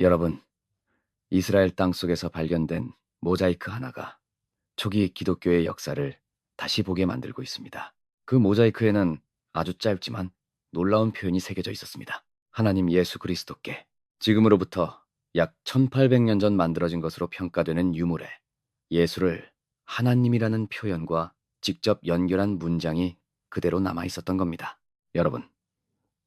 여러분, 이스라엘 땅 속에서 발견된 모자이크 하나가 초기 기독교의 역사를 다시 보게 만들고 있습니다. 그 모자이크에는 아주 짧지만 놀라운 표현이 새겨져 있었습니다. 하나님 예수 그리스도께 지금으로부터 약 1800년 전 만들어진 것으로 평가되는 유물에 예수를 하나님이라는 표현과 직접 연결한 문장이 그대로 남아 있었던 겁니다. 여러분,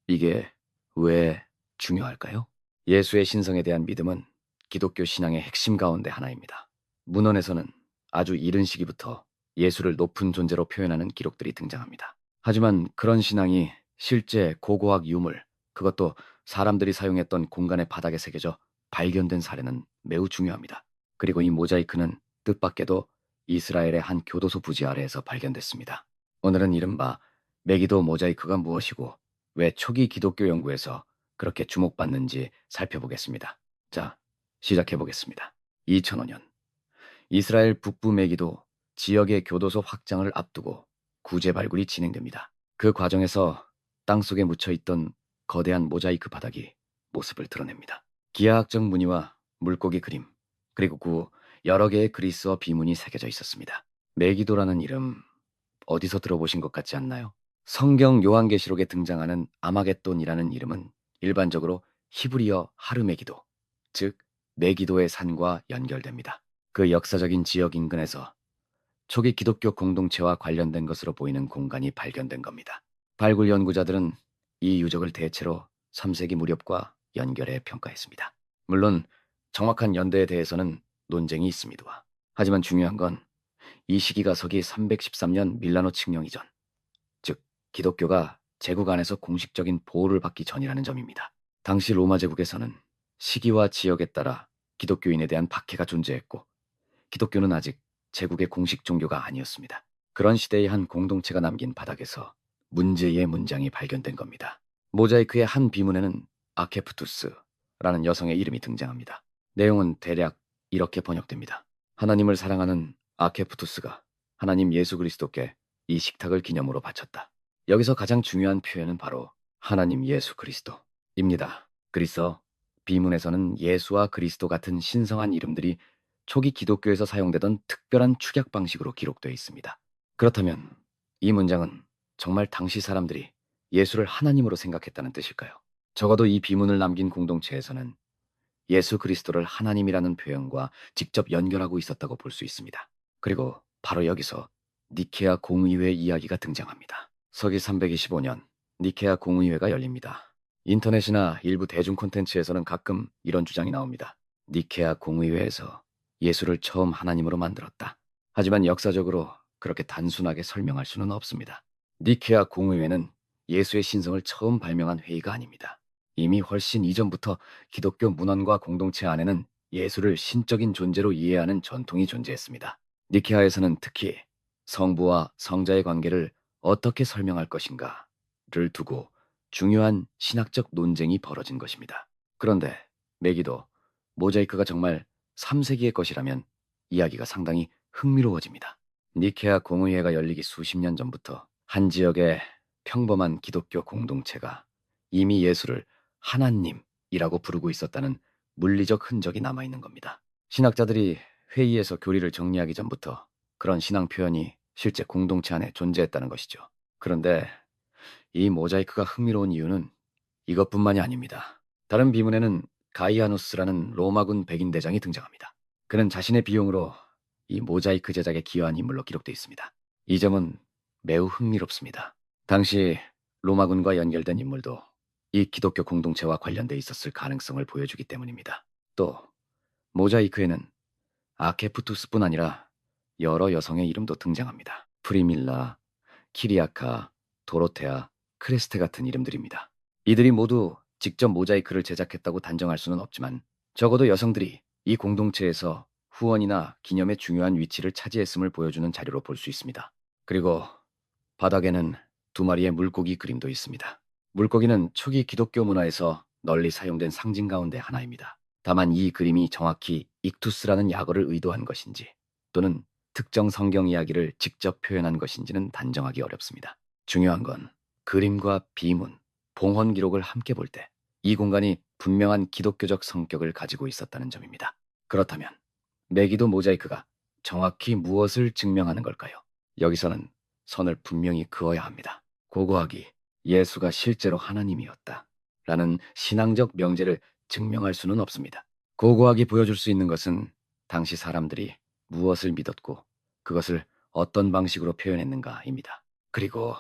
이게 왜 중요할까요? 예수의 신성에 대한 믿음은 기독교 신앙의 핵심 가운데 하나입니다. 문헌에서는 아주 이른 시기부터 예수를 높은 존재로 표현하는 기록들이 등장합니다. 하지만 그런 신앙이 실제 고고학 유물, 그것도 사람들이 사용했던 공간의 바닥에 새겨져 발견된 사례는 매우 중요합니다. 그리고 이 모자이크는 뜻밖에도 이스라엘의 한 교도소 부지 아래에서 발견됐습니다. 오늘은 이른바 메기도 모자이크가 무엇이고 왜 초기 기독교 연구에서 그렇게 주목받는지 살펴보겠습니다. 자, 시작해 보겠습니다. 2005년 이스라엘 북부 메기도 지역의 교도소 확장을 앞두고 구제 발굴이 진행됩니다. 그 과정에서 땅속에 묻혀 있던 거대한 모자이크 바닥이 모습을 드러냅니다. 기하학적 무늬와 물고기 그림, 그리고 그 여러 개의 그리스어 비문이 새겨져 있었습니다. 메기도라는 이름 어디서 들어보신 것 같지 않나요? 성경 요한계시록에 등장하는 아마겟돈이라는 이름은 일반적으로 히브리어 하르메기도, 즉 메기도의 산과 연결됩니다. 그 역사적인 지역 인근에서 초기 기독교 공동체와 관련된 것으로 보이는 공간이 발견된 겁니다. 발굴 연구자들은 이 유적을 대체로 3세기 무렵과 연결해 평가했습니다. 물론 정확한 연대에 대해서는 논쟁이 있습니다. 하지만 중요한 건 이 시기가 서기 313년 밀라노 칙령 이전, 즉 기독교가 제국 안에서 공식적인 보호를 받기 전이라는 점입니다. 당시 로마 제국에서는 시기와 지역에 따라 기독교인에 대한 박해가 존재했고 기독교는 아직 제국의 공식 종교가 아니었습니다. 그런 시대의 한 공동체가 남긴 바닥에서 문제의 문장이 발견된 겁니다. 모자이크의 한 비문에는 아케프투스라는 여성의 이름이 등장합니다. 내용은 대략 이렇게 번역됩니다. 하나님을 사랑하는 아케프투스가 하나님 예수 그리스도께 이 식탁을 기념으로 바쳤다. 여기서 가장 중요한 표현은 바로 하나님 예수 그리스도입니다. 그리스어 비문에서는 예수와 그리스도 같은 신성한 이름들이 초기 기독교에서 사용되던 특별한 축약 방식으로 기록되어 있습니다. 그렇다면 이 문장은 정말 당시 사람들이 예수를 하나님으로 생각했다는 뜻일까요? 적어도 이 비문을 남긴 공동체에서는 예수 그리스도를 하나님이라는 표현과 직접 연결하고 있었다고 볼 수 있습니다. 그리고 바로 여기서 니케아 공의회 이야기가 등장합니다. 서기 325년 니케아 공의회가 열립니다. 인터넷이나 일부 대중 콘텐츠에서는 가끔 이런 주장이 나옵니다. 니케아 공의회에서 예수를 처음 하나님으로 만들었다. 하지만 역사적으로 그렇게 단순하게 설명할 수는 없습니다. 니케아 공의회는 예수의 신성을 처음 발명한 회의가 아닙니다. 이미 훨씬 이전부터 기독교 문헌과 공동체 안에는 예수를 신적인 존재로 이해하는 전통이 존재했습니다. 니케아에서는 특히 성부와 성자의 관계를 어떻게 설명할 것인가를 두고 중요한 신학적 논쟁이 벌어진 것입니다. 그런데 메기도, 모자이크가 정말 3세기의 것이라면 이야기가 상당히 흥미로워집니다. 니케아 공의회가 열리기 수십 년 전부터 한 지역의 평범한 기독교 공동체가 이미 예수를 하나님이라고 부르고 있었다는 물리적 흔적이 남아있는 겁니다. 신학자들이 회의에서 교리를 정리하기 전부터 그런 신앙 표현이 실제 공동체 안에 존재했다는 것이죠. 그런데 이 모자이크가 흥미로운 이유는 이것뿐만이 아닙니다. 다른 비문에는 가이아누스라는 로마군 백인 대장이 등장합니다. 그는 자신의 비용으로 이 모자이크 제작에 기여한 인물로 기록되어 있습니다. 이 점은 매우 흥미롭습니다. 당시 로마군과 연결된 인물도 이 기독교 공동체와 관련돼 있었을 가능성을 보여주기 때문입니다. 또 모자이크에는 아케프투스뿐 아니라 여러 여성의 이름도 등장합니다. 프리밀라, 키리아카, 도로테아, 크레스테 같은 이름들입니다. 이들이 모두 직접 모자이크를 제작했다고 단정할 수는 없지만 적어도 여성들이 이 공동체에서 후원이나 기념의 중요한 위치를 차지했음을 보여주는 자료로 볼 수 있습니다. 그리고 바닥에는 두 마리의 물고기 그림도 있습니다. 물고기는 초기 기독교 문화에서 널리 사용된 상징 가운데 하나입니다. 다만 이 그림이 정확히 익투스라는 약어를 의도한 것인지 또는 특정 성경 이야기를 직접 표현한 것인지는 단정하기 어렵습니다. 중요한 건 그림과 비문, 봉헌 기록을 함께 볼 때 이 공간이 분명한 기독교적 성격을 가지고 있었다는 점입니다. 그렇다면 메기도 모자이크가 정확히 무엇을 증명하는 걸까요? 여기서는 선을 분명히 그어야 합니다. 고고하기 예수가 실제로 하나님이었다 라는 신앙적 명제를 증명할 수는 없습니다. 고고하게 보여줄 수 있는 것은 당시 사람들이 무엇을 믿었고 그것을 어떤 방식으로 표현했는가입니다. 그리고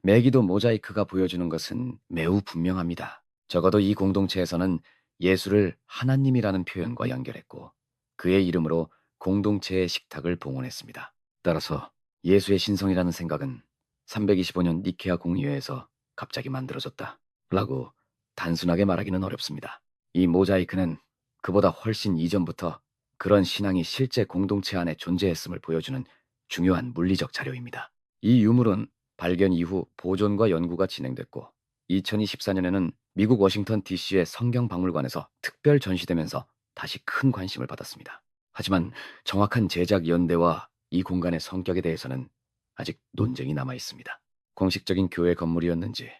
메기도 모자이크가 보여주는 것은 매우 분명합니다. 적어도 이 공동체에서는 예수를 하나님이라는 표현과 연결했고 그의 이름으로 공동체의 식탁을 봉헌했습니다. 따라서 예수의 신성이라는 생각은 325년 니케아 공의회에서 갑자기 만들어졌다 라고 단순하게 말하기는 어렵습니다. 이 모자이크는 그보다 훨씬 이전부터 그런 신앙이 실제 공동체 안에 존재했음을 보여주는 중요한 물리적 자료입니다. 이 유물은 발견 이후 보존과 연구가 진행됐고 2024년에는 미국 워싱턴 DC의 성경박물관에서 특별 전시되면서 다시 큰 관심을 받았습니다. 하지만 정확한 제작 연대와 이 공간의 성격에 대해서는 아직 논쟁이 남아 있습니다. 공식적인 교회 건물이었는지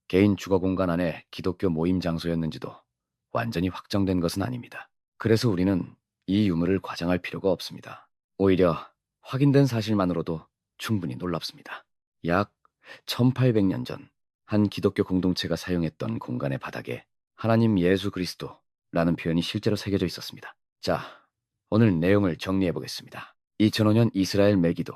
개인 주거 공간 안에 기독교 모임 장소였는지도 완전히 확정된 것은 아닙니다. 그래서 우리는 이 유물을 과장할 필요가 없습니다. 오히려 확인된 사실만으로도 충분히 놀랍습니다. 약 1800년 전 한 기독교 공동체가 사용했던 공간의 바닥에 하나님 예수 그리스도라는 표현이 실제로 새겨져 있었습니다. 자, 오늘 내용을 정리해 보겠습니다. 2005년 이스라엘 메기도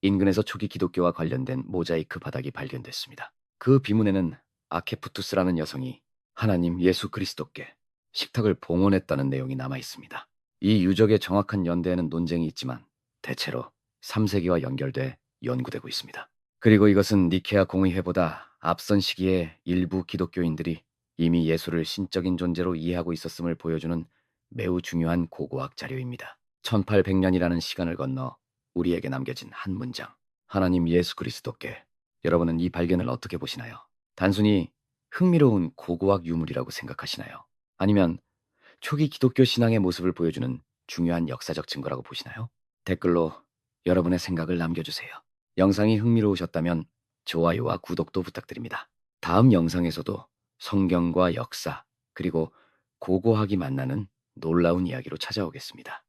인근에서 초기 기독교와 관련된 모자이크 바닥이 발견됐습니다. 그 비문에는 아케푸투스라는 여성이 하나님 예수 그리스도께 식탁을 봉헌했다는 내용이 남아 있습니다. 이 유적의 정확한 연대에는 논쟁이 있지만 대체로 3세기와 연결돼 연구되고 있습니다. 그리고 이것은 니케아 공의회보다 앞선 시기에 일부 기독교인들이 이미 예수를 신적인 존재로 이해하고 있었음을 보여주는 매우 중요한 고고학 자료입니다. 1800년이라는 시간을 건너 우리에게 남겨진 한 문장. 하나님 예수 그리스도께. 여러분은 이 발견을 어떻게 보시나요? 단순히 흥미로운 고고학 유물이라고 생각하시나요? 아니면 초기 기독교 신앙의 모습을 보여주는 중요한 역사적 증거라고 보시나요? 댓글로 여러분의 생각을 남겨주세요. 영상이 흥미로우셨다면 좋아요와 구독도 부탁드립니다. 다음 영상에서도 성경과 역사, 그리고 고고학이 만나는 놀라운 이야기로 찾아오겠습니다.